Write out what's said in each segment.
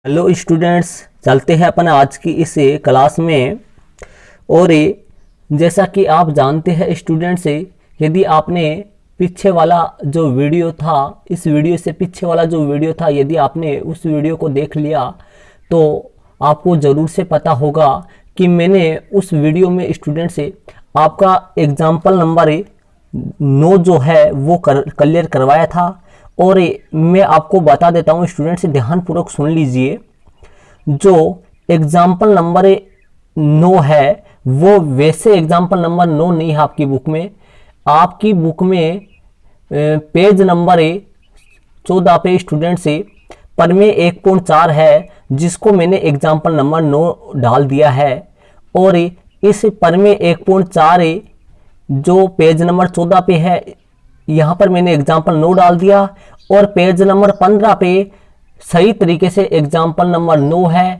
Hello students, चलते हैं अपन आज की इस क्लास में। और जैसा कि आप जानते हैं स्टूडेंट्स, यदि आपने पीछे वाला जो वीडियो था, इस वीडियो से पीछे वाला जो वीडियो था, यदि आपने उस वीडियो को देख लिया तो आपको ज़रूर से पता होगा कि मैंने उस वीडियो में स्टूडेंट से आपका एग्जाम्पल नंबर 9 जो है वो क्लियर करवाया था। और मैं आपको बता देता हूँ स्टूडेंट से, ध्यानपूर्वक सुन लीजिए। जो एग्जाम्पल नंबर 9 है वो वैसे एग्जाम्पल नंबर 9 नहीं है आपकी बुक में। आपकी बुक में पेज नंबर 14 पे स्टूडेंट से प्रमेय 1.4 है, जिसको मैंने एग्जाम्पल नंबर 9 डाल दिया है। और इस प्रमेय 1.4 जो पेज नंबर 14 पे है, यहाँ पर मैंने एग्जाम्पल 9 डाल दिया। और पेज नंबर 15 पे सही तरीके से एग्जाम्पल नंबर 9 है,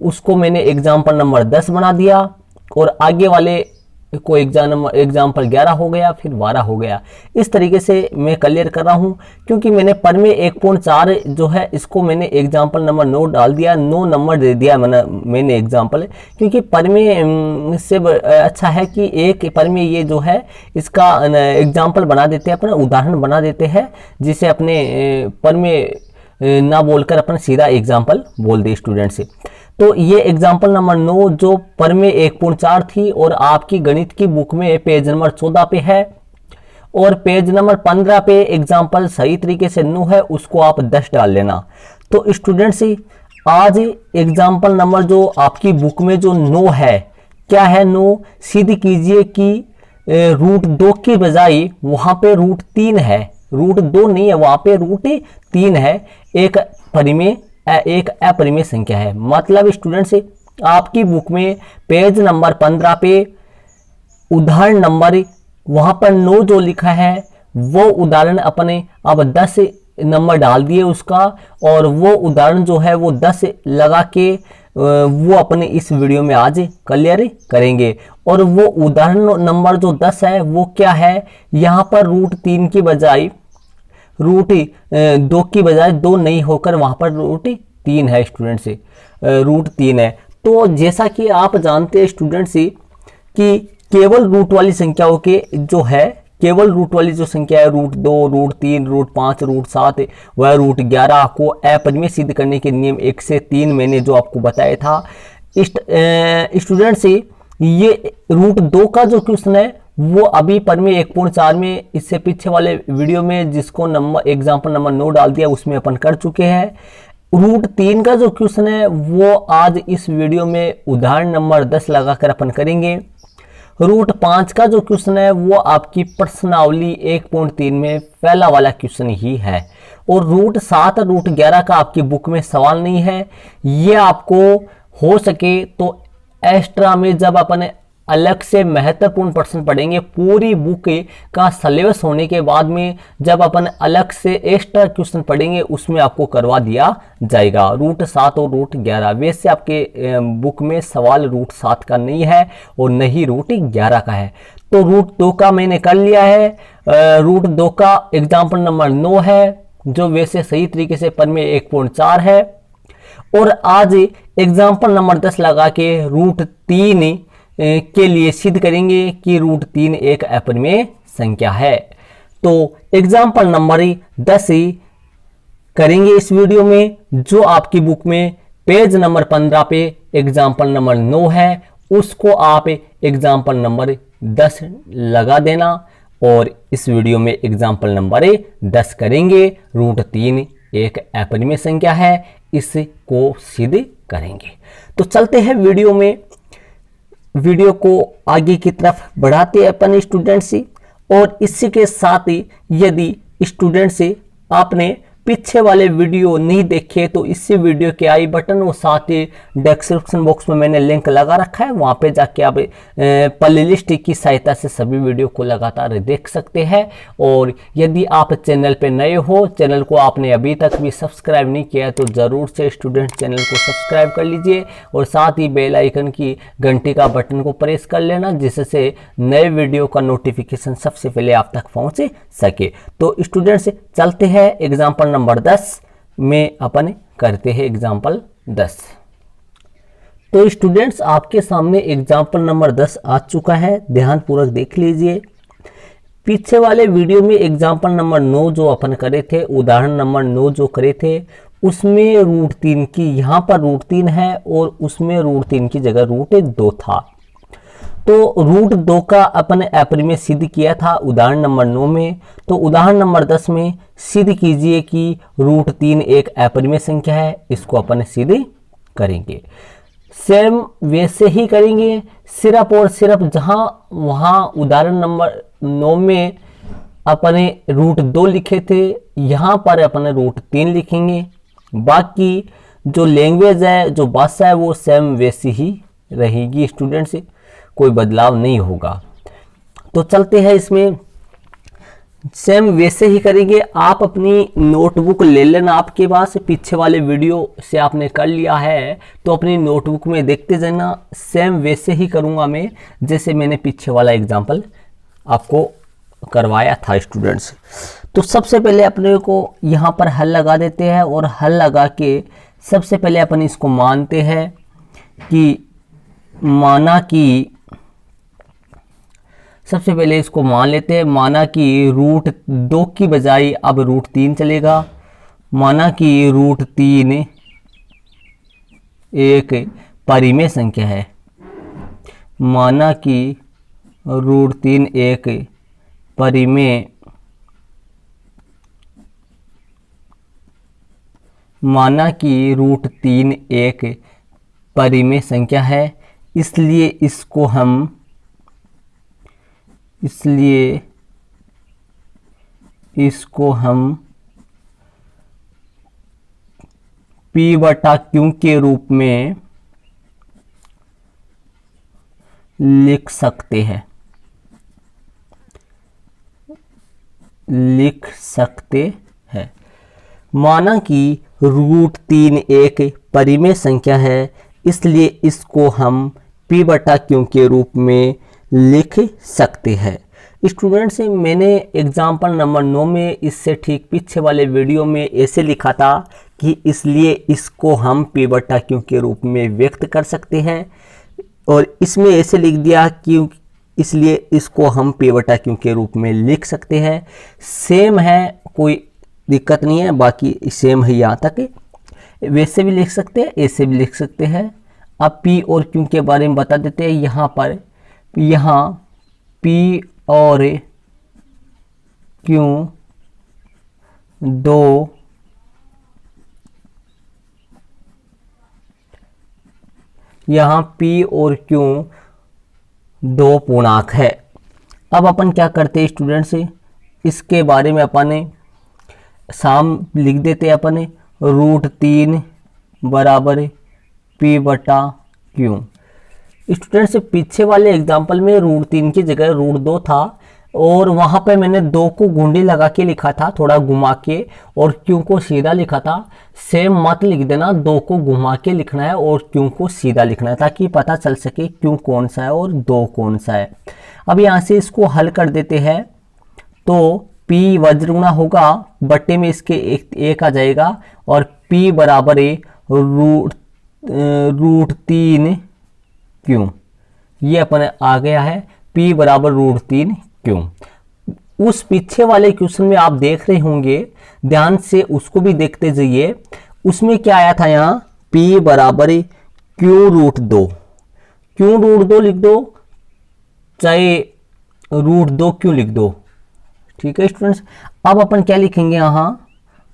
उसको मैंने एग्जाम्पल नंबर 10 बना दिया। और आगे वाले को एग्जाम्पल 11 हो गया, फिर 12 हो गया। इस तरीके से मैं क्लियर कर रहा हूँ, क्योंकि मैंने प्रमेय 1.4 जो है इसको मैंने एग्जाम्पल नंबर 9 डाल दिया, 9 नंबर दे दिया मैंने एग्जाम्पल। क्योंकि प्रमेय से अच्छा है कि एक प्रमेय ये जो है इसका एग्जाम्पल बना देते हैं, अपना उदाहरण बना देते हैं, जिसे अपने प्रमेय ना बोलकर अपन सीधा एग्जाम्पल बोल दे स्टूडेंट से। तो ये एग्जाम्पल नंबर 9 जो प्रमेय 1.4 थी और आपकी गणित की बुक में पेज नंबर 14 पे है। और पेज नंबर 15 पे एग्जाम्पल सही तरीके से 9 है, उसको आप 10 डाल लेना। तो स्टूडेंट्स, आज एग्जाम्पल नंबर जो आपकी बुक में जो 9 है, क्या है 9? सिद्ध कीजिए कि रूट 2 की बजाय वहां पे रूट 3 है। रूट 2 नहीं है, वहां पे रूट 3 है। एक अपरिमेय संख्या है। मतलब स्टूडेंट्स, आपकी बुक में पेज नंबर 15 पे उदाहरण नंबर वहां पर 9 जो लिखा है वो उदाहरण अपने अब 10 नंबर डाल दिए उसका। और वो उदाहरण जो है वो 10 लगा के वो अपने इस वीडियो में आज क्लियर करेंगे। और वो उदाहरण नंबर जो 10 है वो क्या है, यहाँ पर रूट 3 की बजाय रूट 2 की बजाय 2 नहीं होकर वहां पर रूट 3 है स्टूडेंट से, रूट 3 है। तो जैसा कि आप जानते हैं स्टूडेंट से कि केवल रूट वाली संख्याओं के जो है, केवल रूट वाली जो संख्या है रूट 2, रूट 3, रूट 5, रूट 7 वह रूट 11 को अपरिमेय सिद्ध करने के नियम 1 से 3 मैंने जो आपको बताया था स्टूडेंट से। ये रूट 2 का जो क्वेश्चन है वो अभी प्रमेय 1.4 में, इससे पीछे वाले वीडियो में जिसको नंबर एग्जाम्पल नंबर 9 डाल दिया उसमें अपन कर चुके हैं। रूट 3 का जो क्वेश्चन है वो आज इस वीडियो में उदाहरण नंबर 10 लगाकर अपन करेंगे। रूट 5 का जो क्वेश्चन है वो आपकी प्रश्नावली 1.3 में पहला वाला क्वेश्चन ही है। और रूट 7, रूट 11 का आपकी बुक में सवाल नहीं है। ये आपको हो सके तो एक्स्ट्रा में जब अपन अलग से महत्वपूर्ण प्रश्न पढ़ेंगे, पूरी बुक का सिलेबस होने के बाद में जब अपन अलग से एक्स्ट्रा क्वेश्चन पढ़ेंगे उसमें आपको करवा दिया जाएगा रूट 7 और रूट 11। वैसे आपके बुक में सवाल रूट 7 का नहीं है और नहीं रूट 11 का है। तो रूट 2 का मैंने कर लिया है। रूट 2 का एग्जाम्पल नंबर 9 है, जो वैसे सही तरीके से प्रमेय 1.4 है। और आज एग्जाम्पल नंबर 10 लगा के रूट 3 के लिए सिद्ध करेंगे कि रूट 3 एक अपरिमेय संख्या है। तो एग्जाम्पल नंबर 10 करेंगे इस वीडियो में, जो आपकी बुक में पेज नंबर 15 पे एग्जाम्पल नंबर 9 है, उसको आप एग्जाम्पल नंबर 10 लगा देना। और इस वीडियो में एग्जाम्पल नंबर 10 करेंगे, रूट 3 एक अपरिमेय संख्या है, इसको सिद्ध करेंगे। तो चलते हैं वीडियो में, वीडियो को आगे की तरफ बढ़ाते हैं अपन स्टूडेंट्स। और इसी के साथ ही यदि स्टूडेंट्स आपने पीछे वाले वीडियो नहीं देखे तो इसी वीडियो के आई बटन और साथ ही डिस्क्रिप्शन बॉक्स में मैंने लिंक लगा रखा है, वहां पे जाके आप प्लेलिस्ट की सहायता से सभी वीडियो को लगातार देख सकते हैं। और यदि आप चैनल पे नए हो, चैनल को आपने अभी तक भी सब्सक्राइब नहीं किया तो ज़रूर से स्टूडेंट चैनल को सब्सक्राइब कर लीजिए और साथ ही बेल आइकन की घंटी का बटन को प्रेस कर लेना, जिससे नए वीडियो का नोटिफिकेशन सबसे पहले आप तक पहुँच सके। तो स्टूडेंट्स चलते हैं एग्जाम्पल नंबर 10 में अपन करते हैं एग्जाम्पल 10। तो स्टूडेंट्स आपके सामने एग्जाम्पल नंबर 10 आ चुका है, ध्यानपूर्वक देख लीजिए। पीछे वाले वीडियो में एग्जाम्पल नंबर 9 जो अपन करे थे, उदाहरण नंबर 9 जो करे थे, उसमें रूट 3 की, यहाँ पर रूट 3 है और उसमें रूट 3 की जगह रूट 2 था। तो रूट 2 का अपन एप्री में सिद्ध किया था उदाहरण नंबर 9 में। तो उदाहरण नंबर 10 में सिद्ध कीजिए कि रूट 3 एक अपरिमेय संख्या है, इसको अपन सिद्ध करेंगे। सेम वैसे ही करेंगे, सिर्फ और सिर्फ जहां वहां उदाहरण नंबर 9 में अपने रूट 2 लिखे थे, यहां पर अपने रूट 3 लिखेंगे। बाकी जो लैंग्वेज है, जो भाषा है, वो सेम वैसी ही रहेगी स्टूडेंट्स, कोई बदलाव नहीं होगा। तो चलते हैं, इसमें सेम वैसे ही करेंगे। आप अपनी नोटबुक ले लेना, आपके पास पीछे वाले वीडियो से आपने कर लिया है तो अपनी नोटबुक में देखते जाना। सेम वैसे ही करूँगा मैं जैसे मैंने पीछे वाला एग्जाम्पल आपको करवाया था स्टूडेंट्स। तो सबसे पहले अपने को यहाँ पर हल लगा देते हैं और हल लगा के सबसे पहले अपन इसको मानते हैं कि माना कि सबसे पहले इसको मान लेते हैं, माना कि रूट 2 की बजाय अब रूट 3 चलेगा। माना कि रूट 3 एक परिमेय संख्या है। माना कि रूट 3 एक परिमेय, माना कि रूट 3 एक परिमेय संख्या है, इसलिए इसको हम P बटा Q के रूप में लिख सकते हैं। माना कि रूट 3 एक परिमेय संख्या है, इसलिए इसको हम P बटा Q के रूप में लिख सकते हैं। स्टूडेंट्स, मैंने एग्जाम्पल नंबर 9 में इससे ठीक पीछे वाले वीडियो में ऐसे लिखा था कि इसलिए इसको हम P बटा Q के रूप में व्यक्त कर सकते हैं, और इसमें ऐसे लिख दिया कि इसलिए इसको हम P बटा Q के रूप में लिख सकते हैं। सेम है, कोई दिक्कत नहीं है, बाकी सेम है यहाँ तक। वैसे भी लिख सकते हैं, ऐसे भी लिख सकते हैं। अब P और Q के बारे में बता देते हैं। यहाँ P और Q दो पूर्णांक है। अब अपन क्या करते हैं स्टूडेंट्स, इसके बारे में अपन लिख देते हैं अपन रूट 3 बराबर P बटा Q। स्टूडेंट्स, पीछे वाले एग्जाम्पल में रूट 3 की जगह रूट 2 था और वहां पे मैंने 2 को गुंडी लगा के लिखा था, थोड़ा घुमा के, और Q को सीधा लिखा था। सेम मत लिख देना, 2 को घुमा के लिखना है और Q को सीधा लिखना है, ताकि पता चल सके Q कौन सा है और 2 कौन सा है। अब यहाँ से इसको हल कर देते हैं, तो P वज्रगुणा होगा, बट्टे में इसके एक आ जाएगा, और P बराबर रूट 3 Q, ये अपन आ गया है P बराबर रूट 3 Q। उस पीछे वाले क्वेश्चन में आप देख रहे होंगे, ध्यान से उसको भी देखते जाइए। उसमें क्या आया था, यहाँ P बराबर Q रूट 2, क्यों रूट 2 लिख दो, चाहे रूट 2 क्यों लिख दो, ठीक है स्टूडेंट्स। अब अपन क्या लिखेंगे, यहाँ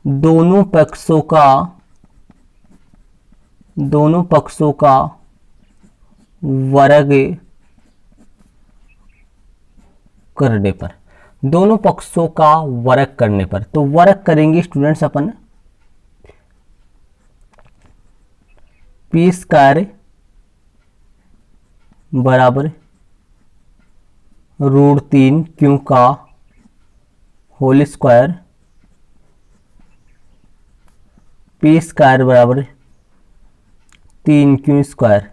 दोनों पक्षों का वर्ग करने पर, दोनों पक्षों का वर्ग करने पर, तो वर्ग करेंगे स्टूडेंट्स अपन P स्क्वायर बराबर रूट 3 Q का होल स्क्वायर, P स्क्वायर बराबर 3Q स्क्वायर,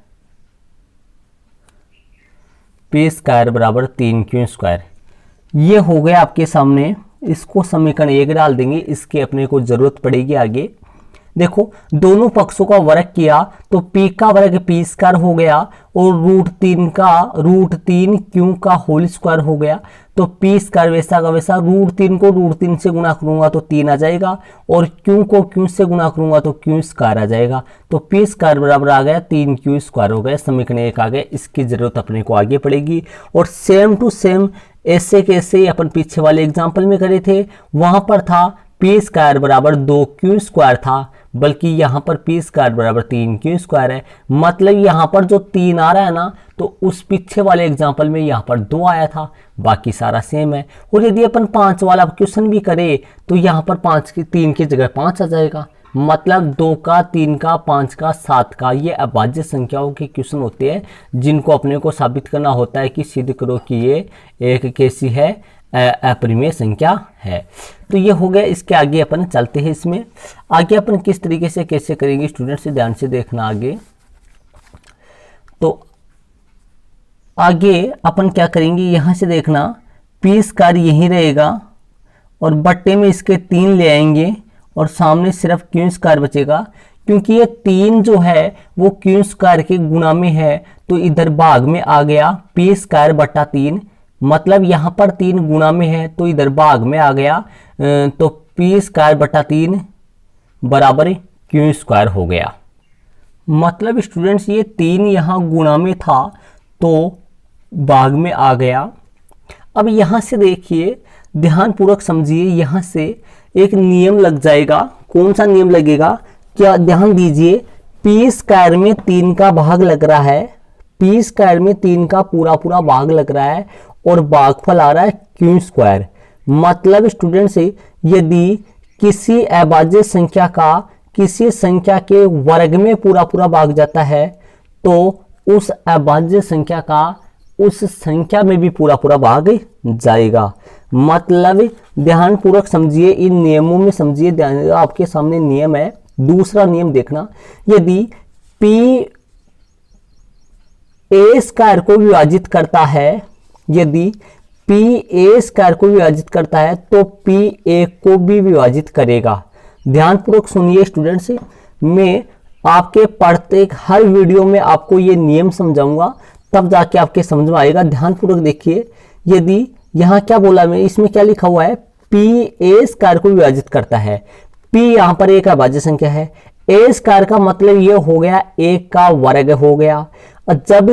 P स्क्वायर बराबर 3Q स्क्वायर। ये हो गया आपके सामने। इसको समीकरण 1 डाल देंगे, इसके अपने को जरूरत पड़ेगी आगे। देखो दोनों पक्षों का वर्ग किया तो p का वर्ग p स्क्वायर हो गया और √3 q का होल स्क्वायर हो गया। तो p स्क्वायर वैसा का वैसा, √3 को √3 से गुणा करूंगा तो 3 आ जाएगा और q को q से गुणा करूंगा तो q स्क्वायर आ जाएगा। तो p स्क्वायर बराबर आ गया 3q स्क्वायर हो गया। समीकरण 1 आ गया। इसकी जरूरत अपने को आगे पड़ेगी। और सेम टू सेम ऐसे कैसे अपन पीछे वाले एग्जाम्पल में करे थे, वहां पर था p स्क्वायर बराबर 2q स्क्वायर था, बल्कि यहाँ पर p स्क्वायर बराबर 3q स्क्वायर है। मतलब यहाँ पर जो 3 आ रहा है ना, तो उस पीछे वाले एग्जाम्पल में यहाँ पर 2 आया था, बाकी सारा सेम है। और यदि अपन 5 वाला क्वेश्चन भी करें तो यहाँ पर 3 की जगह 5 आ जाएगा। मतलब 2 का, 3 का, 5 का, 7 का, ये अभाज्य संख्याओं के क्वेश्चन होते हैं जिनको अपने को साबित करना होता है कि सिद्ध करो कि ये एक कैसी है, अपरिमेय संख्या है। तो ये हो गया। इसके आगे अपन चलते हैं। इसमें आगे अपन किस तरीके से कैसे करेंगे स्टूडेंट से ध्यान से देखना आगे। तो आगे अपन क्या करेंगे, यहां से देखना p स्क्वायर यही रहेगा और बट्टे में इसके 3 ले आएंगे और सामने सिर्फ q स्क्वायर बचेगा। क्योंकि ये 3 जो है वो q स्क्वायर के गुणा में है तो इधर भाग में आ गया p स्क्वायर बटा 3। मतलब यहाँ पर 3 गुणा में है तो इधर भाग में आ गया, तो p स्क्वायर बटा 3 बराबर q स्क्वायर हो गया। मतलब स्टूडेंट्स ये 3 यहाँ गुणा में था तो भाग में आ गया। अब यहाँ से देखिए, ध्यानपूर्वक समझिए, यहाँ से एक नियम लग जाएगा। कौन सा नियम लगेगा, क्या ध्यान दीजिए, p स्क्वायर में 3 का भाग लग रहा है, p स्क्वायर में 3 का पूरा भाग लग रहा है और भागफल आ रहा है q स्क्वायर। मतलब स्टूडेंट से यदि किसी अभाज्य संख्या का किसी संख्या के वर्ग में पूरा भाग जाता है तो उस अभाज्य संख्या का उस संख्या में भी पूरा भाग जाएगा। मतलब ध्यानपूर्वक समझिए, इन नियमों में समझिए, ध्यान आपके सामने नियम है। दूसरा नियम देखना, यदि p a स्क्वायर को विभाजित करता है, यदि p a स्क्वायर को विभाजित करता है तो p a को भी विभाजित करेगा। ध्यानपूर्वक सुनिए स्टूडेंट्स, मैं आपके पढ़ते हर वीडियो में आपको ये नियम समझाऊंगा, तब जाके आपके समझ में आएगा। ध्यानपूर्वक देखिए, यदि यहाँ क्या बोला मैं, इसमें क्या लिखा हुआ है, p a स्क्वायर को विभाजित करता है। p यहाँ पर एक अभाज्य संख्या है, a स्क्वायर का मतलब ये हो गया 1 का वर्ग हो गया। और जब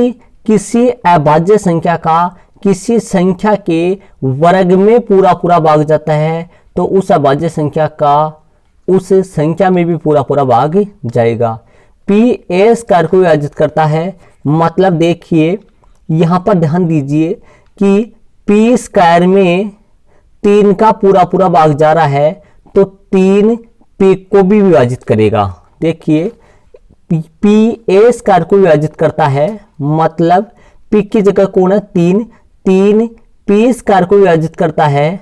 किसी अभाज्य संख्या का किसी संख्या के वर्ग में पूरा भाग जाता है तो उस अभाज्य संख्या का उस संख्या में भी पूरा भाग जाएगा। p a स्क्वायर को विभाजित करता है, मतलब देखिए यहाँ पर ध्यान दीजिए कि p स्क्वायर में 3 का पूरा भाग जा रहा है तो 3 p को भी विभाजित करेगा। देखिए p a स्क्वायर को विभाजित करता है, मतलब p की जगह कौन है, 3 p स्क्वायर को विभाजित करता है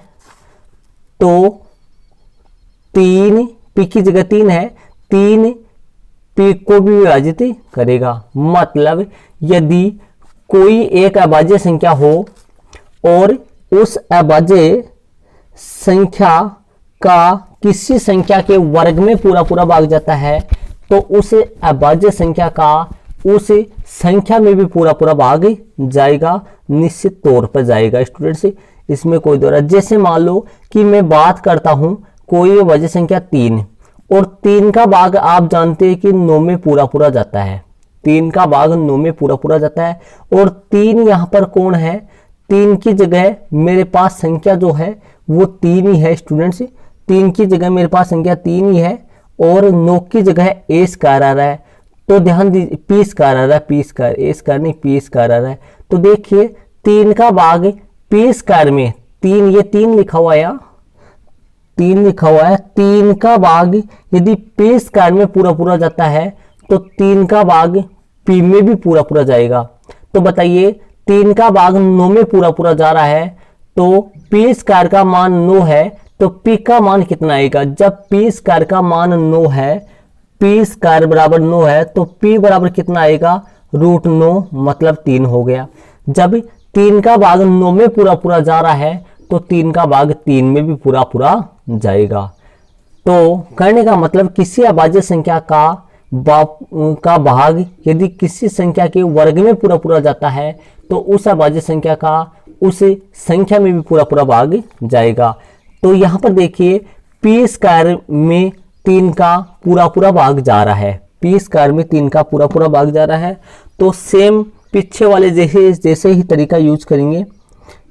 तो 3 p की जगह 3 है, 3 p को भी विभाजित करेगा। मतलब यदि कोई एक अभाज्य संख्या हो और उस अभाज्य संख्या का किसी संख्या के वर्ग में पूरा भाग जाता है तो उस अभाज्य संख्या का उस संख्या में भी पूरा भाग जाएगा, निश्चित तौर पर जाएगा। स्टूडेंट्स इसमें कोई दो राय, जैसे मान लो कि मैं बात करता हूं कोई अभाज्य संख्या 3 और 3 का भाग आप जानते हैं कि 9 में पूरा जाता है, 3 का भाग 9 में पूरा जाता है और 3 यहाँ पर कौन है, 3 की जगह मेरे पास संख्या जो है वो 3 ही है। स्टूडेंट्स 3 की जगह मेरे पास संख्या 3 ही है और 9 की जगह a स्क्वायर आ रहा है, तो ध्यान दीजिए p स्क्वायर आ रहा है, p स्क्वायर, a स्क्वायर नहीं p स्क्वायर आ रहा है। तो देखिए 3 का भाग p स्क्वायर में 3, ये 3 लिखा हुआ है, 3 लिखा हुआ है, 3 का भाग यदि p स्क्वायर में पूरा जाता है तो 3 का भाग p में भी पूरा जाएगा। तो बताइए 3 का भाग 9 में पूरा जा रहा है तो p स्क्वायर का मान 9 है तो p का मान कितना आएगा, जब p स्क्वायर का मान 9 है, p स्क्वायर बराबर 9 है तो p बराबर कितना आएगा, √9, मतलब 3 हो गया। जब 3 का भाग 9 में पूरा जा रहा है तो 3 का भाग 3 में भी पूरा जाएगा। तो करने का मतलब किसी अभाज्य संख्या का भाग यदि किसी संख्या के वर्ग में पूरा पूरा जाता है तो उस अभाज्य संख्या का उस संख्या में भी पूरा पूरा भाग जाएगा। तो यहाँ पर देखिए पी स्क्वायर में 3 का पूरा पूरा भाग जा रहा है, पी स्क्वायर में 3 का पूरा पूरा भाग जा रहा है। तो सेम पीछे वाले जैसे ही तरीका यूज करेंगे,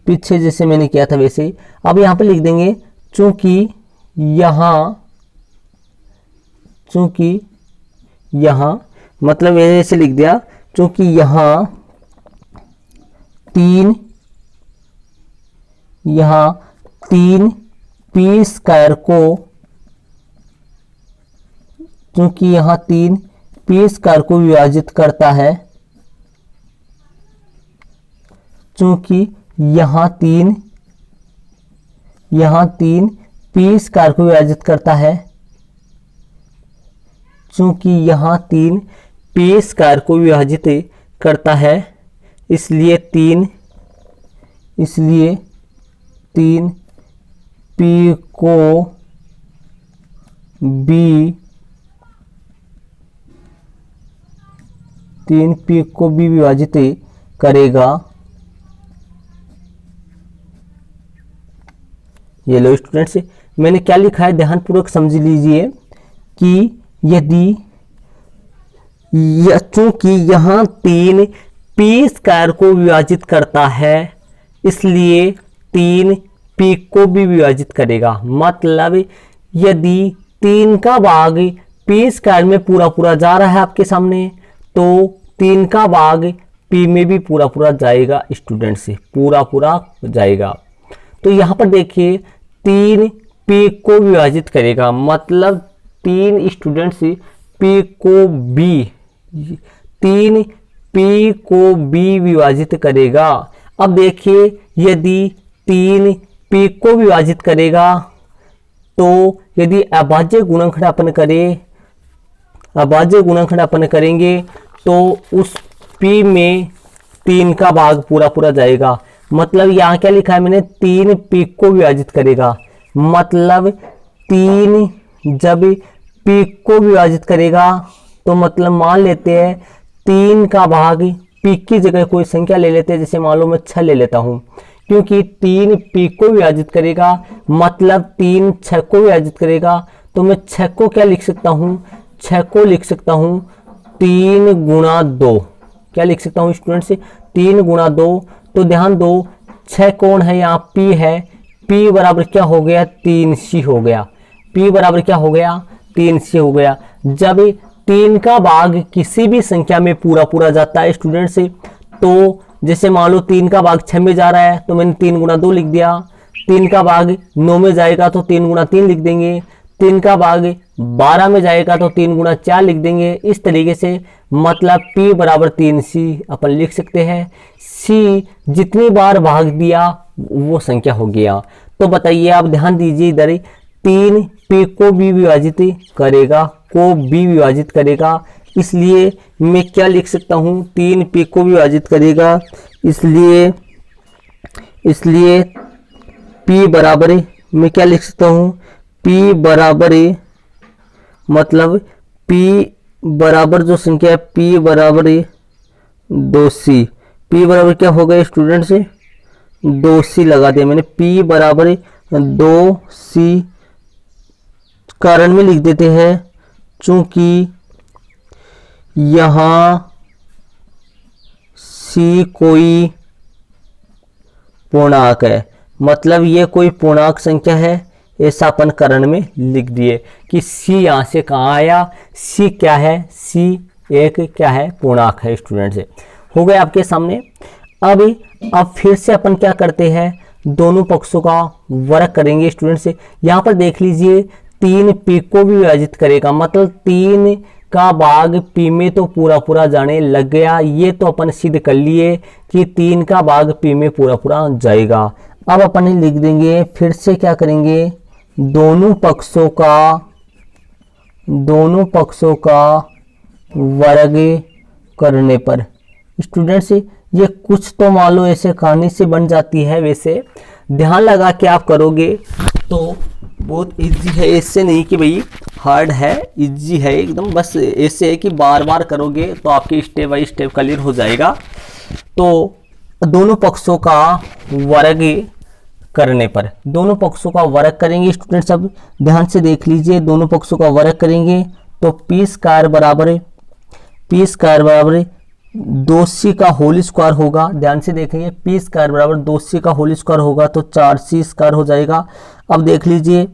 पीछे जैसे मैंने किया था वैसे ही। अब यहाँ पे लिख देंगे चूंकि यहाँ मतलब मैंने ऐसे लिख दिया, चूंकि यहाँ 3 पी स्क्वायर को, चूंकि यहाँ 3 पी स्क्वायर को विभाजित करता है, चूंकि यहाँ 3 पी स्क्वायर को विभाजित करता है, चूंकि यहाँ 3 पी स्क्वायर को विभाजित करता है, इसलिए 3 पी को बी विभाजित करेगा। ये लो स्टूडेंट्स, मैंने क्या लिखा है ध्यानपूर्वक समझ लीजिए कि यदि चूंकि यहाँ 3 पी स्क्वायर को विभाजित करता है, इसलिए 3 पी को भी विभाजित करेगा। मतलब यदि 3 का भाग पी स्क्वायर में पूरा पूरा जा रहा है आपके सामने, तो 3 का भाग पी में भी पूरा पूरा जाएगा स्टूडेंट से, पूरा पूरा जाएगा। तो यहाँ पर देखिए 3 पी को विभाजित करेगा, मतलब 3 स्टूडेंट से पी को बी विभाजित करेगा। अब देखिए यदि 3 पी को विभाजित करेगा तो यदि अभाज्य गुणनखंड अपन करेंगे तो उस पी में 3 का भाग पूरा पूरा जाएगा। मतलब यहाँ क्या लिखा है मैंने, 3 पी को विभाजित करेगा, मतलब 3 जब पी को विभाजित करेगा तो मतलब मान लेते हैं 3 का भाग पी की जगह कोई संख्या ले लेते हैं, जैसे मान लो मैं 6 ले लेता हूँ, क्योंकि 3 पी को विभाजित करेगा मतलब 3 6 को विभाजित करेगा। तो मैं 6 को क्या लिख सकता हूँ, 6 को लिख सकता हूँ 3 गुणा 2। क्या लिख सकता हूँ स्टूडेंट से, 3 गुणा 2। तो ध्यान दो 6 कौन है, यहाँ पी है, पी बराबर क्या हो गया, 3c हो गया, पी बराबर क्या हो गया, 3c हो गया। जब 3 का भाग किसी भी संख्या में पूरा पूरा जाता है स्टूडेंट से, तो जैसे मान लो 3 का भाग 6 में जा रहा है तो मैंने 3 गुणा 2 लिख दिया, 3 का भाग 9 में जाएगा तो 3 गुणा 3 लिख देंगे, 3 का भाग 12 में जाएगा तो 3 गुणा 4 लिख देंगे। इस तरीके से मतलब P बराबर 3c अपन लिख सकते हैं। C जितनी बार भाग दिया वो संख्या हो गया। तो बताइए आप ध्यान दीजिए इधर, 3 P को भी विभाजित करेगा, इसलिए मैं क्या लिख सकता हूँ, 3 P को विभाजित करेगा, इसलिए P बराबर मैं क्या लिख सकता हूँ, P बराबर मतलब P बराबर जो संख्या है P बराबर 2c, P बराबर क्या हो गया स्टूडेंट से 2c लगा दिया मैंने, P बराबर 2c। कारण में लिख देते हैं चूंकि यहाँ c कोई पूर्णांक है, मतलब ये कोई पूर्णांक संख्या है, ऐसा अपन करण में लिख दिए कि c यहाँ से कहाँ आया, c क्या है, c एक क्या है, पूर्णांक है स्टूडेंट से। हो गया आपके सामने। अब फिर से अपन क्या करते हैं, दोनों पक्षों का वर्ग करेंगे स्टूडेंट से। यहाँ पर देख लीजिए 3 P को भी विभाजित करेगा, मतलब 3 का भाग P में तो पूरा पूरा जाने लग गया। ये तो अपन सिद्ध कर लिए कि 3 का भाग P में पूरा पूरा जाएगा। अब अपन लिख देंगे, फिर से क्या करेंगे, दोनों पक्षों का वर्ग करने पर स्टूडेंट्स ये कुछ तो मान लो ऐसे कहानी से बन जाती है। वैसे ध्यान लगा के आप करोगे तो बहुत इजी है, इससे नहीं कि भाई हार्ड है, इजी है एकदम। बस ऐसे है कि बार बार करोगे तो आपके स्टेप बाय स्टेप क्लियर हो जाएगा। तो दोनों पक्षों का वर्ग करने पर, दोनों पक्षों का वर्ग करेंगे स्टूडेंट्स। अब ध्यान से देख लीजिए, दोनों पक्षों का वर्ग करेंगे तो पी स्क्वायर बराबर 2c का होल स्क्वायर होगा। ध्यान से देखेंगे, पी स्क्वायर बराबर 2c का होल स्क्वायर होगा तो 4c स्क्वायर हो जाएगा। अब देख लीजिए,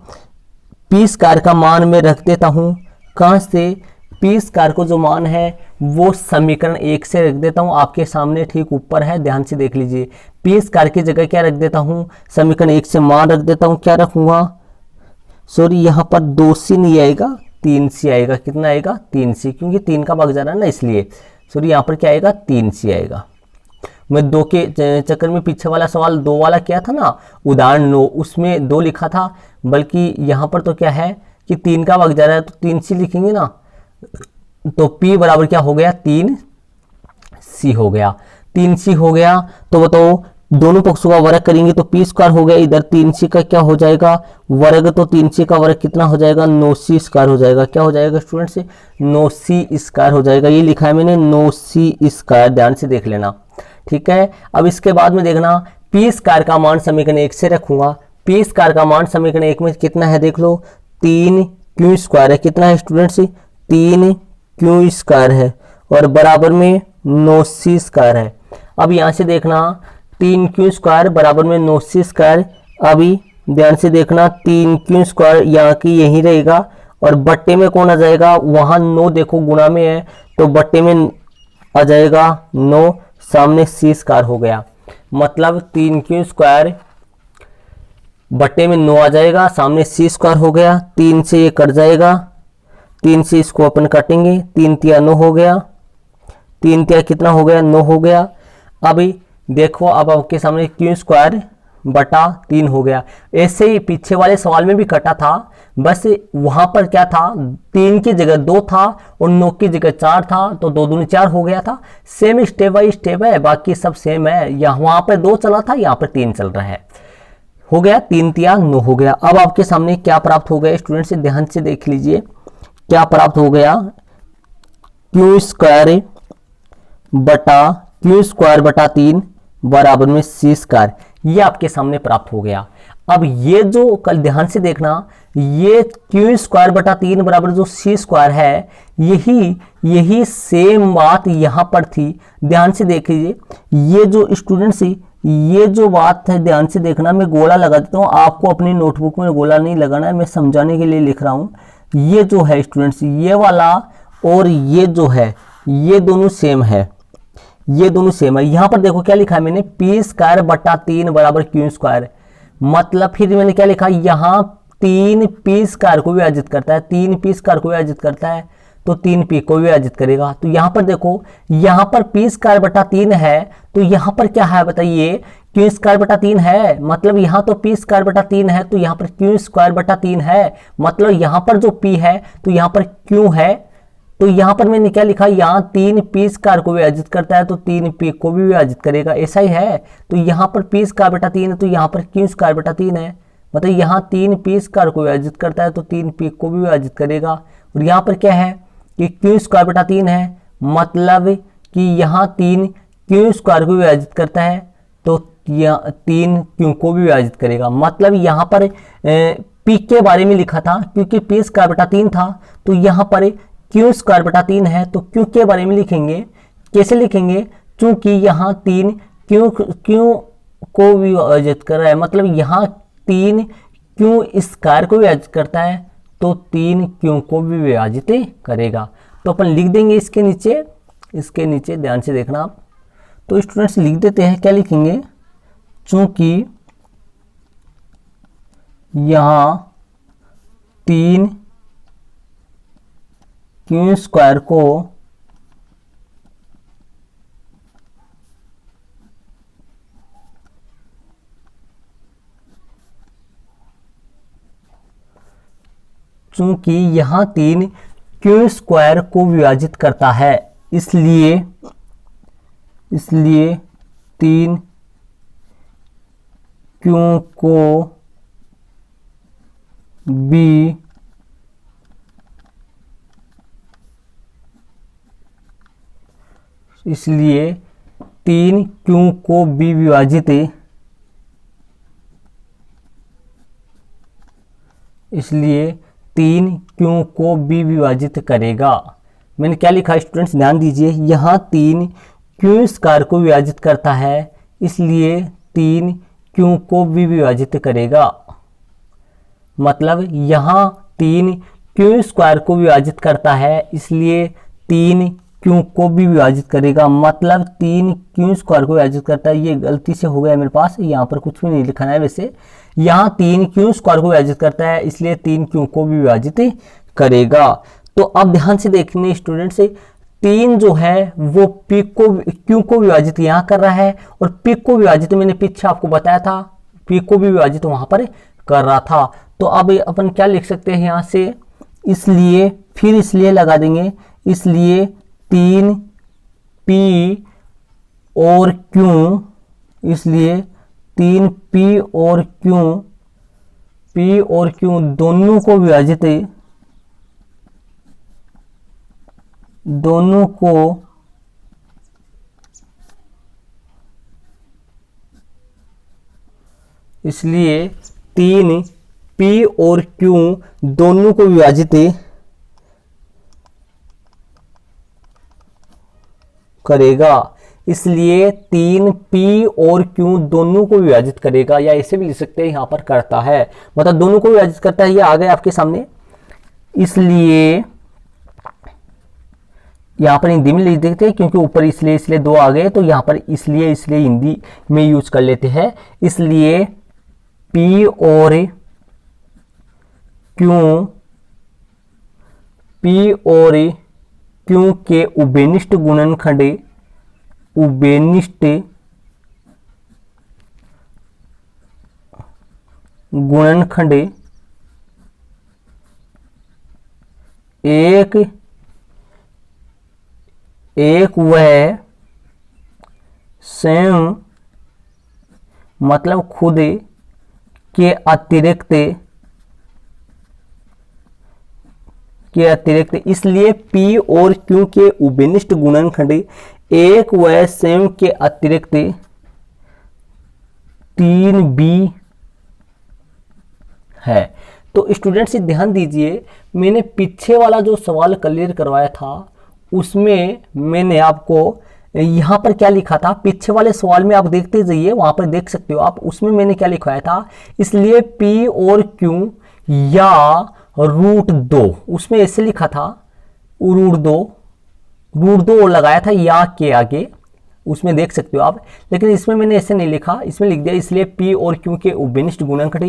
पी स्क्वायर का मान मैं रख देता हूँ कहाँ से, पी स्क्वायर को जो मान है वो समीकरण 1 से रख देता हूँ, आपके सामने ठीक ऊपर है। ध्यान से देख लीजिए, पी स्क्वायर की जगह क्या रख देता हूँ, समीकरण 1 से मान रख देता हूँ। क्या रखूंगा, सॉरी यहाँ पर 2c नहीं आएगा, 3c आएगा। कितना आएगा, 3c, क्योंकि 3 का भाग जा रहा है ना, इसलिए सॉरी यहाँ पर क्या आएगा, 3c आएगा। मैं 2 के चक्कर में पीछे वाला सवाल 2 वाला किया था ना, उदाहरण 9, उसमें 2 लिखा था, बल्कि यहाँ पर तो क्या है कि 3 का भाग जा रहा है तो 3c लिखेंगे ना। तो p बराबर क्या हो गया, 3c हो गया। 3c हो गया तो बताओ, दोनों पक्षों का वर्ग करेंगे तो पी स्क्वायर हो गया, इधर 3c का क्या हो जाएगा वर्ग, तो 3c का वर्ग कितना हो जाएगा, 9c स्क्वायर हो जाएगा। क्या हो जाएगा स्टूडेंट्स, 9c स्क्वायर हो जाएगा। ये लिखा है मैंने 9c स्क्वायर, ध्यान से देख लेना, ठीक है। अब इसके बाद में देखना, पी स्क्वायर का मान समीकरण 1 से रखूंगा। पी स्क्वायर का मान समीकरण 1 में कितना है, देख लो, 3q स्क्वायर है। कितना है स्टूडेंट्स, 3q स्क्वायर है, और बराबर में 9c स्क्वायर है। अब यहाँ से देखना, 3q स्क्वायर बराबर में 9c स्क्वायर। अभी ध्यान से देखना, 3q स्क्वायर यहाँ की यही रहेगा, और बट्टे में कौन आ जाएगा, वहाँ 9 देखो गुणा में है तो बट्टे में आ जाएगा 9, सामने c स्क्वायर हो गया। मतलब 3q स्क्वायर बट्टे में 9 आ जाएगा, सामने c स्क्वायर हो गया। 3 से ये कट जाएगा, 3 से इसको अपन काटेंगे, 3 तिया 9 हो गया, 3 तिया कितना हो गया, 9 हो गया। अभी देखो, अब आपके सामने q स्क्वायर बटा 3 हो गया। ऐसे ही पीछे वाले सवाल में भी कटा था, बस वहां पर क्या था, 3 की जगह 2 था और 9 की जगह 4 था, तो 2 दूनी 4 हो गया था। सेम स्टेप बाई स्टेप है, बाकी सब सेम है। यहाँ वहां पर 2 चला था, यहाँ पर 3 चल रहा है। हो गया, 3 तिया 9 हो गया। अब आपके सामने क्या प्राप्त हो गया स्टूडेंट, से ध्यान से देख लीजिए, क्या प्राप्त हो गया, q स्क्वायर बटा 3 बराबर में c स्क्वायर, ये आपके सामने प्राप्त हो गया। अब ये जो कल ध्यान से देखना, ये q स्क्वायर बटा 3 बराबर जो c स्क्वायर है, यही सेम बात यहां पर थी। ध्यान से देख लीजिए, ये जो स्टूडेंट्स, ये जो बात है ध्यान से देखना, मैं गोला लगा देता हूं, आपको अपनी नोटबुक में गोला नहीं लगाना है, मैं समझाने के लिए लिख रहा हूं। ये जो है स्टूडेंट्स, ये वाला और ये जो है, ये दोनों सेम है, ये दोनों सेम है। यहां पर देखो क्या लिखा है मैंने, पी स्क्वायर बटा 3 बराबर q स्क्वायर। मतलब फिर मैंने क्या लिखा, यहां 3 पी स्क्वायर को विभाजित करता है, 3 पी स्क्वायर को विभाजित करता है तो 3 पी को विभाजित करेगा। तो यहां पर देखो, यहां पर पी स्क्वायर बटा 3 है, तो यहां पर क्या है बताइए, q स्क्वायर बटा 3 है। मतलब यहां तो पी स्क्वायर बटा 3 है, तो यहां पर q स्क्वायर बटा 3 है। मतलब यहां पर जो p है तो यहां पर q है। तो यहां पर मैंने क्या लिखा, यहां 3 पी स्क्वायर को विभाजित करता है तो 3 पी को भी विभाजित करेगा, ऐसा ही है। तो यहां पर पी स्क्वायर बटा 3 है तो यहां पर q स्क्वायर बटा 3 है। मतलब यहां 3 पी स्क्वायर को विभाजित करता है तो 3 पी को भी विभाजित करेगा। और यहां पर क्या है कि q स्क्वायर बटा 3 है, मतलब कि यहाँ 3 q स्क्वायर को विभाजित करता है तो 3 q को भी विभाजित करेगा। मतलब यहाँ पर p के बारे में लिखा था, क्योंकि p स्क्वायर बटा 3 था, तो यहाँ पर q स्क्वायर बटा 3 है तो q के बारे में लिखेंगे। कैसे लिखेंगे, चूंकि यहाँ 3 q को विभाजित कर रहा है, मतलब यहाँ 3 q स्क्वायर को विभाजित करता है तो 3 q को भी विभाजित करेगा। तो अपन लिख देंगे इसके नीचे ध्यान से देखना आप। तो स्टूडेंट्स लिख देते हैं, क्या लिखेंगे, चूंकि यहाँ 3 q स्क्वायर को चूंकि यहाँ 3 q स्क्वायर को विभाजित करता है, इसलिए 3 q को बी इसलिए 3 क्यू को बी विभाजित, इसलिए 3 क्यू को बी विभाजित करेगा। मैंने क्या लिखा स्टूडेंट्स, ध्यान दीजिए, यहाँ 3 क्यू स्क्वायर को विभाजित करता है, इसलिए 3 क्यू को बी विभाजित करेगा। मतलब यहाँ 3 क्यू स्क्वायर को विभाजित करता है, इसलिए 3 क्यू को भी विभाजित करेगा। मतलब 3 क्यू स्क्वायर को विभाजित करता है, ये गलती से हो गया मेरे पास, यहाँ पर कुछ भी नहीं लिखना है। वैसे यहाँ 3 क्यू स्क्वायर को विभाजित करता है, इसलिए 3 क्यू को भी विभाजित करेगा। तो अब ध्यान से देखने स्टूडेंट्स, 3 जो है वो पी को क्यू को विभाजित यहाँ कर रहा है, और पी को विभाजित मैंने पीछे आपको बताया था, पी को भी विभाजित वहां पर कर रहा था। तो अब अपन क्या लिख सकते हैं यहाँ से, इसलिए फिर इसलिए लगा देंगे, इसलिए 3 पी और क्यू, इसलिए 3 पी और क्यू दोनों को विभाजित, दोनों को इसलिए 3 पी और क्यू दोनों को विभाजित करेगा, इसलिए 3 पी और क्यू दोनों को विभाजित करेगा, या ऐसे भी लिख सकते हैं यहाँ पर करता है, मतलब दोनों को विभाजित करता है। ये आ गए आपके सामने, इसलिए यहाँ पर हिंदी में लिख देते हैं, क्योंकि ऊपर इसलिए 2 आ गए, तो यहाँ पर इसलिए हिंदी में यूज कर लेते हैं। इसलिए पी और क्यू के उभयनिष्ठ गुणनखंड एक वह स्वयं, मतलब खुद के अतिरिक्त, इसलिए P और Q के उभयनिष्ठ गुणनखंड एक व स्वयं के अतिरिक्त 3B है। तो स्टूडेंट्स ध्यान दीजिए, मैंने पीछे वाला जो सवाल क्लियर करवाया था उसमें मैंने आपको यहाँ पर क्या लिखा था, पीछे वाले सवाल में आप देखते जाइए, वहां पर देख सकते हो आप, उसमें मैंने क्या लिखवाया था, इसलिए P और Q या √2, उसमें ऐसे लिखा था √2 और लगाया था या के आगे, उसमें देख सकते हो आप, लेकिन इसमें मैंने ऐसे नहीं लिखा, इसमें लिख दिया इसलिए P और Q के उभयनिष्ठ गुणनखंड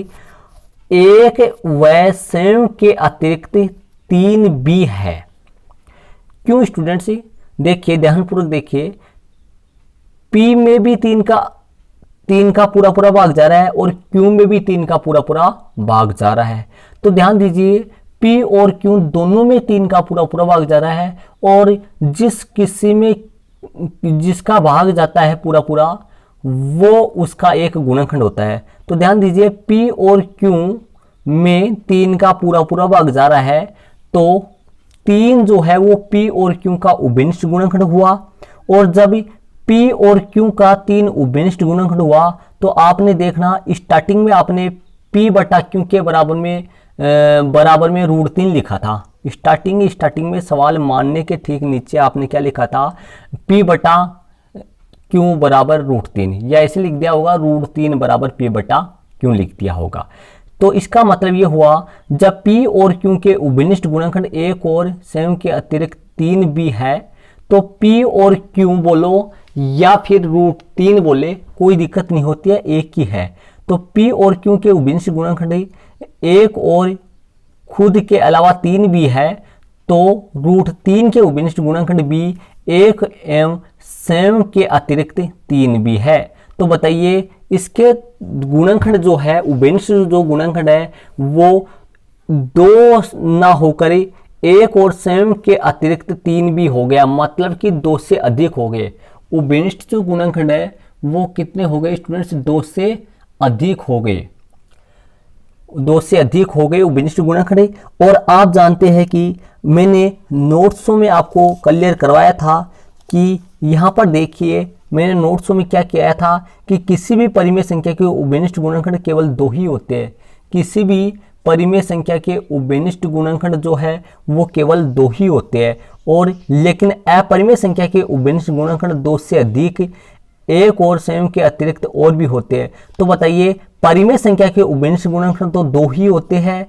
एक व स्वयं के अतिरिक्त 3B है। क्यों स्टूडेंट्स, देखिए ध्यानपूर्वक देखिए, P में भी 3 का पूरा भाग जा रहा है और Q में भी 3 का पूरा भाग जा रहा है। तो ध्यान दीजिए, P और Q दोनों में 3 का पूरा भाग जा रहा है, और जिस किसी में जिसका भाग जाता है पूरा वो उसका एक गुणनखंड होता है। तो ध्यान दीजिए, P और Q में 3 का पूरा भाग जा रहा है, तो 3 जो है वो P और Q का उभयनिष्ठ गुणनखंड हुआ, और जब P और Q का 3 उभयनिष्ठ गुणनखंड हुआ तो आपने देखना स्टार्टिंग में आपने P बटा Q के बराबर में √3 लिखा था। स्टार्टिंग में सवाल मानने के ठीक नीचे आपने क्या लिखा था, P बटा Q बराबर √3, या ऐसे लिख दिया होगा √3 बराबर P बटा Q लिख दिया होगा। तो इसका मतलब ये हुआ, जब P और Q के उभयनिष्ठ गुणनखंड एक और स्वयं के अतिरिक्त 3B है, तो P और Q बोलो या फिर √3 बोले, कोई दिक्कत नहीं होती है, एक ही है। तो P और Q के उभयनिष्ठ गुणनखंड एक और खुद के अलावा 3B है, तो √3 के उभयनिष्ठ गुणनखंड B एक एवं स्वयं के अतिरिक्त 3B है। तो बताइए इसके गुणनखंड जो है, उभयनिष्ठ जो गुणनखंड है वो 2 ना होकर एक और स्वयं के अतिरिक्त 3B हो गया, मतलब कि 2 से अधिक हो गए। उभयनिष्ठ जो गुणनखंड है वो कितने हो गए स्टूडेंट्स, 2 से अधिक हो गए। 2 से अधिक हो गए उभयनिष्ठ गुणनखंड। और आप जानते हैं कि मैंने नोट्सों में आपको क्लियर करवाया था कि यहाँ पर देखिए मैंने नोट्सों में क्या किया था कि किसी भी परिमेय संख्या के उभयनिष्ठ गुणनखंड केवल 2 ही होते हैं। किसी भी परिमेय संख्या के उभयनिष्ठ गुणनखंड जो है वो केवल 2 ही होते हैं। और लेकिन अपरिमेय संख्या के उभयनिष्ठ गुणनखंड 2 से अधिक, एक और स्वयं के अतिरिक्त और भी होते हैं। तो बताइए, परिमेय संख्या के उभयनिष्ठ गुणनखंड तो 2 ही होते हैं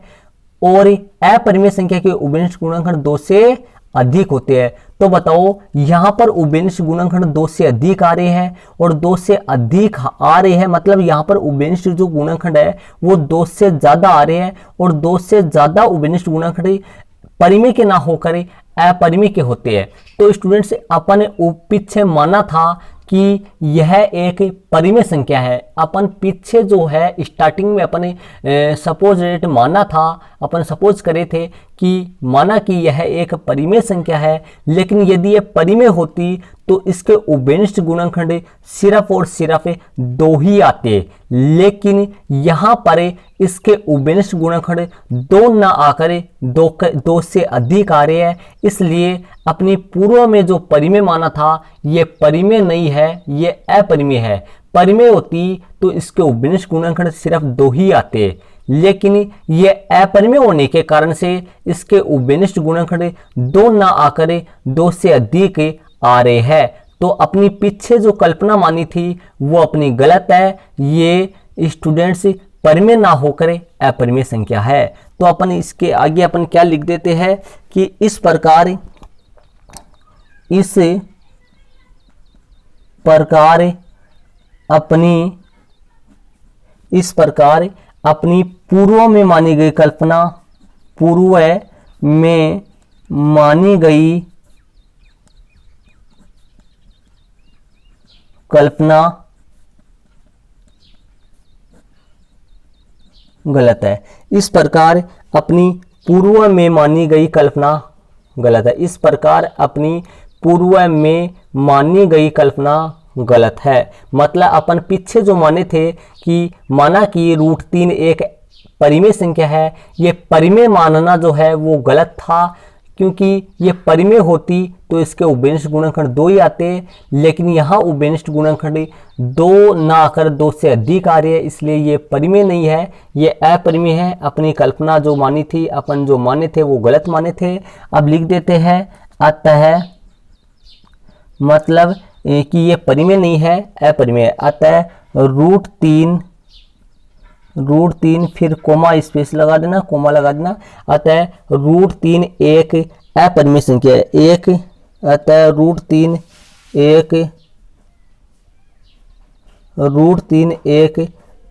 और अपरिमेय संख्या के उभयनिष्ठ गुणनखंड 2 से अधिक होते हैं। तो बताओ, यहां पर उभयनिष्ठ गुणनखंड 2 से अधिक आ रहे हैं और 2 से अधिक आ रहे हैं, मतलब यहां पर उभयनिष्ठ जो गुणनखंड है वो 2 से ज्यादा आ रहे हैं। और 2 से ज्यादा उभयनिष्ठ गुणनखंड परिमेय के ना होकर अपरिमेय के होते हैं। तो स्टूडेंट्स, अपन पीछे माना था कि यह एक परिमेय संख्या है। अपन पीछे जो है स्टार्टिंग में अपन सपोज रेट माना था, अपन सपोज करे थे कि माना कि यह एक परिमेय संख्या है। लेकिन यदि यह परिमेय होती तो इसके उभयनिष्ठ गुणनखंड सिर्फ और सिर्फ 2 ही आते। लेकिन यहाँ पर इसके उभयनिष्ठ गुणनखंड 2 ना आकर 2 से अधिक आ रहे हैं। इसलिए अपनी पूर्व में जो परिमेय माना था ये परिमेय नहीं है, ये अपरिमेय है। परिमेय होती तो इसके उभयनिष्ठ गुणनखंड सिर्फ 2 ही आते। लेकिन ये अपरिमेय होने के कारण से इसके उभयनिष्ठ गुणनखंड 2 ना आकर 2 से अधिक आ रहे हैं। तो अपनी पीछे जो कल्पना मानी थी वो अपनी गलत है। ये स्टूडेंट्स परिमेय ना होकर अपरिमेय संख्या है। तो अपन इसके आगे अपन क्या लिख देते हैं कि इस प्रकार अपनी पूर्व में मानी गई कल्पना, पूर्व में मानी गई कल्पना गलत है। इस प्रकार अपनी पूर्व में मानी गई कल्पना गलत है। इस प्रकार अपनी पूर्व में मानी गई कल्पना गलत है। मतलब अपन पीछे जो माने थे कि माना कि √3 एक परिमेय संख्या है, ये परिमेय मानना जो है वो गलत था। क्योंकि ये परिमेय होती तो इसके उभयनिष्ठ गुणनखंड 2 ही आते। लेकिन यहाँ उभयनिष्ठ गुणनखंड 2 ना आकर 2 से अधिक आ रहे हैं, इसलिए ये परिमेय नहीं है, ये अपरिमेय है। अपनी कल्पना जो मानी थी, अपन जो माने थे वो गलत माने थे। अब लिख देते हैं अतः, मतलब कि ये परिमेय नहीं है, अपरिमेय। अतः √3 फिर कोमा स्पेस लगा देना, कोमा लगा देना। अतः √3 एक अपरिमेय संख्या है। अतः √3 एक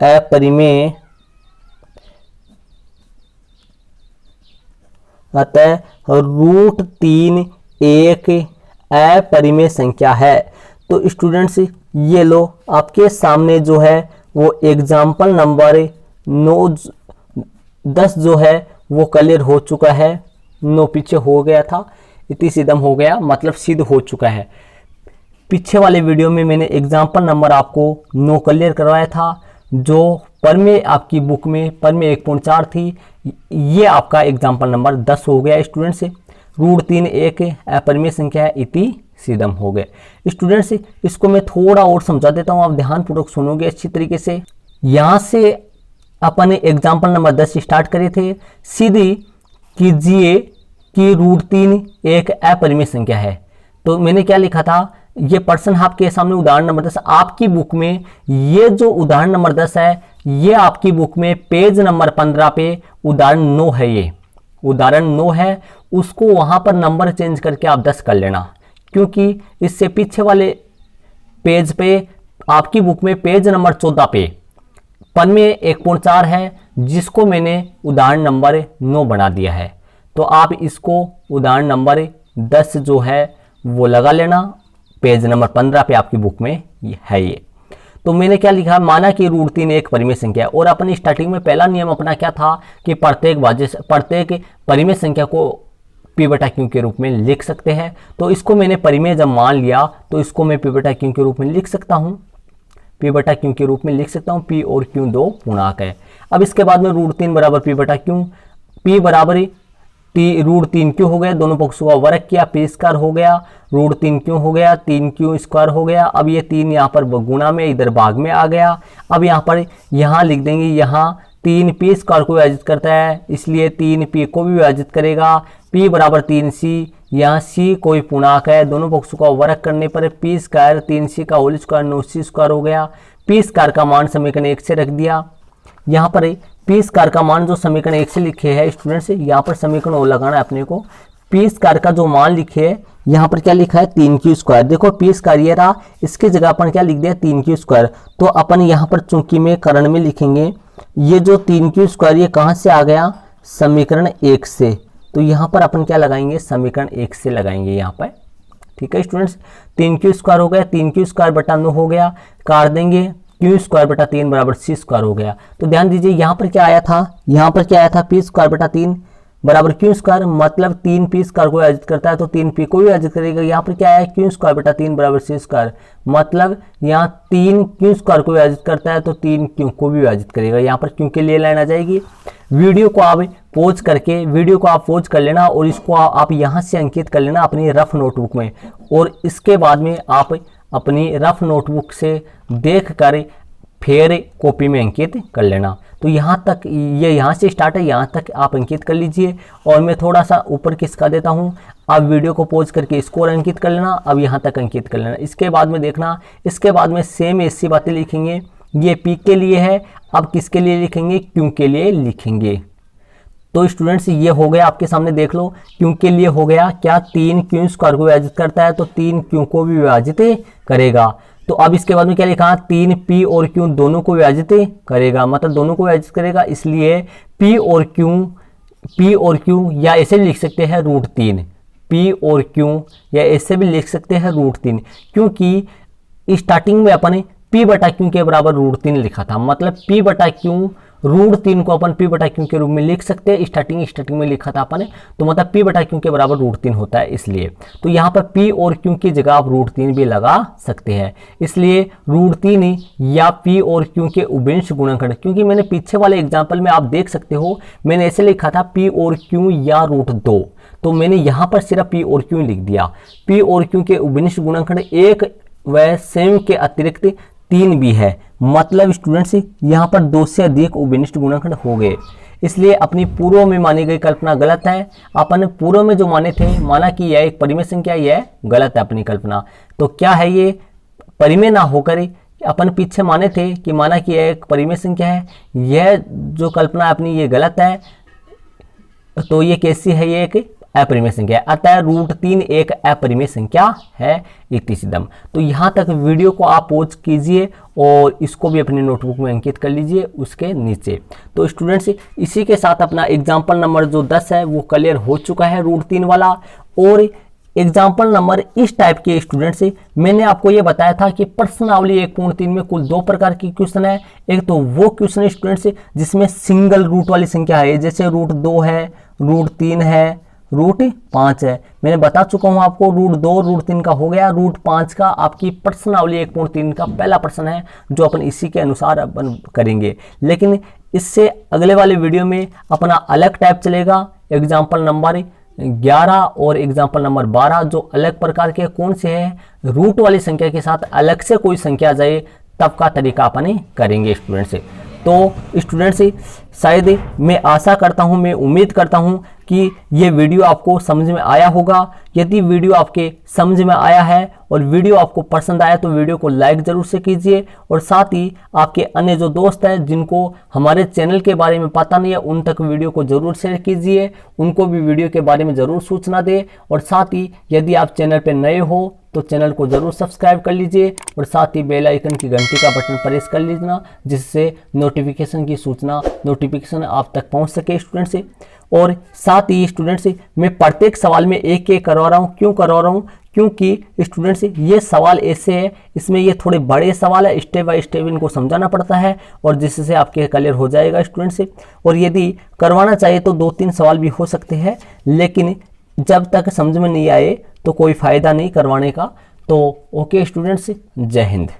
अपरिमेय, अतः √3 एक अपरिमेय संख्या है। तो स्टूडेंट्स, ये लो आपके सामने जो है वो एग्जाम्पल नंबर 9-10 जो है वो क्लियर हो चुका है। 9 पीछे हो गया था, इति सिद्धम हो गया, मतलब सिद्ध हो चुका है। पीछे वाले वीडियो में मैंने एग्जाम्पल नंबर आपको 9 क्लियर करवाया था, जो परिमेय आपकी बुक में परिमेय 1.4 थी। ये आपका एग्जाम्पल नंबर 10 हो गया स्टूडेंट्स। √3 एक अपरिमेय संख्या है, इति सिद्धम हो गए। स्टूडेंट्स, इसको मैं थोड़ा और समझा देता हूँ, आप ध्यानपूर्वक सुनोगे अच्छी तरीके से। यहाँ से अपन एग्जाम्पल नंबर 10 स्टार्ट करे थे। सीधी कीजिए कि √3 एक अपरिमेय संख्या है। तो मैंने क्या लिखा था, ये पर्सन आपके सामने उदाहरण नंबर 10 आपकी बुक में, ये जो उदाहरण नंबर 10 है ये आपकी बुक में पेज नंबर 15 पे उदाहरण 9 है। ये उदाहरण 9 है, उसको वहां पर नंबर चेंज करके आप 10 कर लेना, क्योंकि इससे पीछे वाले पेज पे आपकी बुक में पेज नंबर 14 पे परिमेय 1.4 है, जिसको मैंने उदाहरण नंबर 9 बना दिया है। तो आप इसको उदाहरण नंबर 10 जो है वो लगा लेना, पेज नंबर 15 पे आपकी बुक में है ये। तो मैंने क्या लिखा, माना कि √3 एक परिमेय संख्या है। और अपन स्टार्टिंग में पहला नियम अपना क्या था कि प्रत्येक परिमेय संख्या को P/Q के रूप में लिख सकते हैं। तो इसको मैंने परिमेय जब मान लिया तो इसको मैं P/Q के रूप में लिख सकता हूं। P बटा Q के रूप में लिख सकता हूँ। P और Q दो पूर्णांक है। अब इसके बाद में √3 बराबर P बटा Q, P बराबर √3Q हो गया, दोनों पक्षों का वर्ग किया, P स्क्वायर हो गया, √3Q हो गया, 3Q स्क्वायर हो गया। अब ये 3 यहाँ पर गुणा में इधर भाग में आ गया। अब यहाँ लिख देंगे, यहाँ 3P स्क्वायर को विभाजित करता है, इसलिए 3P को भी विभाजित करेगा। P बराबर 3C, यहाँ C कोई पूर्णांक है, दोनों पक्षों का वर्ग करने पर P स्क्वायर 3C का होल स्क्वायर 9C स्क्वायर हो गया। P स्क्वायर का मान समीकरण 1 से रख दिया। यहाँ पर P स्क्वायर का मान जो समीकरण 1 से लिखे है स्टूडेंट्स, यहाँ पर समीकरण और लगाना है अपने को। P स्क्वायर का जो मान लिखे है, यहाँ पर क्या लिखा है 3Q स्क्वायर। देखो P स्क्वायर ये रहा, इसकी जगह अपन क्या लिख दिया 3Q स्क्वायर। तो अपन यहाँ पर चूंकि में करण में लिखेंगे, ये जो 3Q स्क्वायर ये कहाँ से आ गया, समीकरण 1 से। तो यहाँ पर अपन क्या लगाएंगे, समीकरण 1 से लगाएंगे यहाँ पर। ठीक है स्टूडेंट्स, 3Q स्क्वायर हो गया, 3Q स्क्वायर बटा 9 हो गया, काट देंगे, Q स्क्वायर बटा 3 बराबर C स्क्वायर हो गया। तो ध्यान दीजिए यहाँ पर क्या आया था, यहाँ पर क्या आया था, P स्क्वायर बटा 3 बराबर Q स्क्वायर, मतलब 3P स्क्वायर को विभाजित करता है तो 3P को भी विभाजित करेगा। यहाँ पर क्या आया, Q स्क्वायर बटा 3 बराबर C स्क्वायर, मतलब यहाँ 3Q स्क्वायर को विभाजित करता है तो 3Q को भी विभाजित करेगा। यहाँ पर Q के लिए लाइन आ जाएगी। वीडियो को आप पॉज कर लेना और इसको आप यहाँ से अंकित कर लेना अपनी रफ नोटबुक में, और इसके बाद में आप अपनी रफ नोटबुक से देख कर फिर कॉपी में अंकित कर लेना। तो यहाँ तक ये यहाँ से स्टार्ट है, यहाँ तक आप अंकित कर लीजिए। और मैं थोड़ा सा ऊपर खिसका देता हूँ, आप वीडियो को पॉज करके इसको और अंकित कर लेना, अब यहाँ तक अंकित कर लेना। इसके बाद में देखना, इसके बाद में सेम ऐसी बातें लिखेंगे। ये P के लिए है, अब किसके लिए लिखेंगे, Q के लिए लिखेंगे। तो स्टूडेंट्स ये हो गया आपके सामने, देख लो Q के लिए हो गया क्या, 3Q स्क्वायर को विभाजित करता है तो 3Q को भी विभाजित करेगा। तो अब इसके बाद में क्या लिखा, 3P और Q दोनों को विभाजित करेगा, मतलब दोनों को विभाजित करेगा, इसलिए P और Q या ऐसे भी लिख सकते हैं √3, P और Q या ऐसे भी लिख सकते हैं √3, क्योंकि स्टार्टिंग में अपन P बटा Q के बराबर √3 लिखा था, मतलब P बटा Q √3 को अपन P बटा Q के रूप में लिख सकते हैं। स्टार्टिंग में लिखा था अपन, तो मतलब P बटा Q के बराबर √3 होता है, इसलिए तो यहाँ पर P और Q की जगह आप √3 भी लगा सकते हैं। इसलिए √3 या P और Q के उभयनिष्ठ गुणनखंड, क्योंकि मैंने पीछे वाले एग्जाम्पल में आप देख सकते हो मैंने ऐसे लिखा था P और Q या √2, तो मैंने यहाँ पर सिर्फ P और Q लिख दिया। P और Q के उभयनिष्ठ गुणनखंड 1 व सेम के अतिरिक्त 3 भी है, मतलब स्टूडेंट्स यहाँ पर 2 से अधिक उभयनिष्ठ गुणनखंड हो गए, इसलिए अपनी पूर्व में मानी गई कल्पना गलत है। अपन पूर्व में जो माने थे, माना कि यह एक परिमेय संख्या, यह गलत है अपनी कल्पना। तो क्या है, ये परिमेय ना होकर अपन पीछे माने थे कि माना कि यह एक परिमेय संख्या है, यह जो कल्पना अपनी ये गलत है। तो ये कैसी है, ये एक अपरिमेय संख्या है, अतः √3 एक अपरिमेय संख्या है, इतिसिदम। तो यहाँ तक वीडियो को आप पॉज कीजिए और इसको भी अपनी नोटबुक में अंकित कर लीजिए उसके नीचे। तो स्टूडेंट्स इसी के साथ अपना एग्जाम्पल नंबर जो 10 है वो क्लियर हो चुका है, √3 वाला। और एग्जाम्पल नंबर इस टाइप के स्टूडेंट्स, मैंने आपको ये बताया था कि प्रश्नावली 1.3 में कुल 2 प्रकार की क्वेश्चन है। एक तो वो क्वेश्चन स्टूडेंट्स जिसमें सिंगल रूट वाली संख्या है, जैसे √2 है, √3 है, √5 है। मैंने बता चुका हूं आपको, √2 √3 का हो गया, √5 का आपकी प्रश्नावली 1.3 का पहला प्रश्न है जो अपन इसी के अनुसार अपन करेंगे। लेकिन इससे अगले वाले वीडियो में अपना अलग टाइप चलेगा, एग्जाम्पल नंबर 11 और एग्जाम्पल नंबर 12, जो अलग प्रकार के कौन से हैं, रूट वाली संख्या के साथ अलग से कोई संख्या जाए तब का तरीका अपन करेंगे स्टूडेंट्स। तो स्टूडेंट्स शायद मैं आशा करता हूं, मैं उम्मीद करता हूं कि ये वीडियो आपको समझ में आया होगा। यदि वीडियो आपके समझ में आया है और वीडियो आपको पसंद आया तो वीडियो को लाइक जरूर से कीजिए, और साथ ही आपके अन्य जो दोस्त हैं जिनको हमारे चैनल के बारे में पता नहीं है उन तक वीडियो को जरूर शेयर कीजिए, उनको भी वीडियो के बारे में जरूर सूचना दें। और साथ ही यदि आप चैनल पर नए हो तो चैनल को जरूर सब्सक्राइब कर लीजिए और साथ ही बेल आइकन की घंटी का बटन प्रेस कर लीजिए, जिससे नोटिफिकेशन आप तक पहुंच सके स्टूडेंट्स। और साथ ही स्टूडेंट्स मैं प्रत्येक सवाल में एक एक करवा रहा हूँ, क्यों करवा रहा हूँ, क्योंकि स्टूडेंट्स ये सवाल ऐसे है, इसमें ये थोड़े बड़े सवाल है, स्टेप बाय स्टेप इनको समझाना पड़ता है और जिससे आपके क्लियर हो जाएगा स्टूडेंट्स। और यदि करवाना चाहिए तो 2-3 सवाल भी हो सकते हैं, लेकिन जब तक समझ में नहीं आए तो कोई फायदा नहीं करवाने का। तो ओके स्टूडेंट्स, जय हिंद।